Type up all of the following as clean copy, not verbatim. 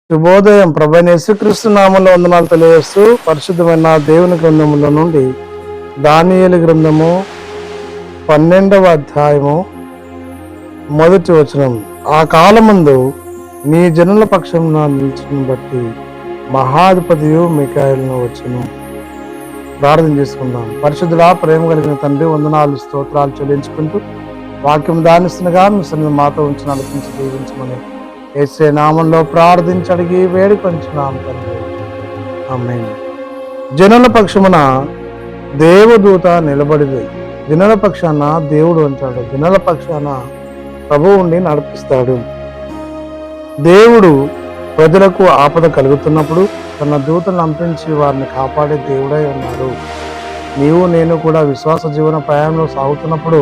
శుభోదయం. ప్రభువైన యేసుక్రీస్తు నామములో వందనాలు తెలియజేస్తూ పరిశుద్ధమైన దేవుని గ్రంథములో నుండి దానియేలు గ్రంథము 12వ అధ్యాయము 1వ వచనం. ఆ కాలమందు నీ జనుల పక్షమున నిలిచిన బట్టి మహాధిపతియు మిఖాయేలును వచ్చును. ప్రార్థన చేసుకుందాం. పరిశుద్ధుడా, ప్రేమ కలిగిన తండ్రి, వందనాలు స్తోత్రాలు చెల్లించుకుంటూ వాక్యం దానిస్తుండగా మీ సన్నిధిని మాతో ఉంచి నడిపించి దీవించమని యేసే నామంలో ప్రార్థించి అడిగి వేడుకొంచున్నాం తండ్రి. ఆమేన్. జనుల పక్షమున దేవదూత నిలబడిది. జనుల పక్షాన దేవుడు అంటాడు. జనుల పక్షాన ప్రభువు ఉండి నడిపిస్తాడు. దేవుడు ప్రజలకు ఆపద కలుగుతున్నప్పుడు తన దూతలను పంపించి వారిని కాపాడే దేవుడై ఉన్నారు. నీవు నేను కూడా విశ్వాస జీవన ప్రయాణంలో సాగుతున్నప్పుడు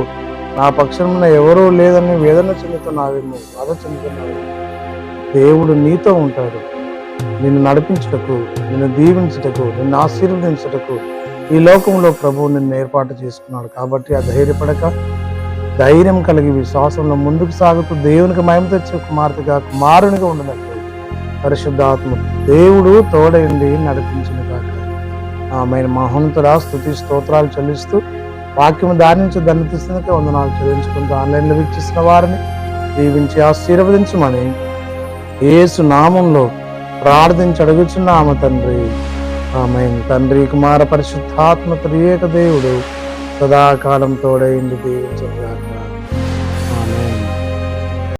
నా పక్షమున ఎవరూ లేదని వేదన చెందుతున్నావేమో, బాధ చెందుతున్నావేమో, దేవుడు నీతో ఉంటాడు. నిన్ను నడిపించుటకు, నిన్ను దీవించుటకు, నిన్ను ఆశీర్వదించుటకు ఈ లోకంలో ప్రభువు నిన్ను ఏర్పాటు చేసుకున్నాడు. కాబట్టి ఆ ధైర్యపడక, ధైర్యం కలిగి విశ్వాసంలో ముందుకు సాగుతూ దేవునికి మహిమ తెచ్చే కుమార్తెగా, కుమారునిగా ఉండినట్లు పరిశుద్ధాత్మ దేవుడు తోడైండి నడిపించిన కాక. ఆమెను మహోన్నతుడా స్తుతి స్తోత్రాలు చెల్లిస్తూ వాక్యము దాని నుంచి ధన్యతిస్తున్నకే వందనాలు చెల్లించుకుంటూ ఆన్లైన్లో వీక్షిస్తున్న వారిని దీవించి ఆశీర్వదించమని యేసు నామంలో ప్రార్థించి అడుగుచున్నాము తండ్రి. ఆమేన్. తండ్రి, కుమార, పరిశుద్ధాత్మ త్రియేక దేవుడు సదాకాలం తోడైంది దీవించుగాక.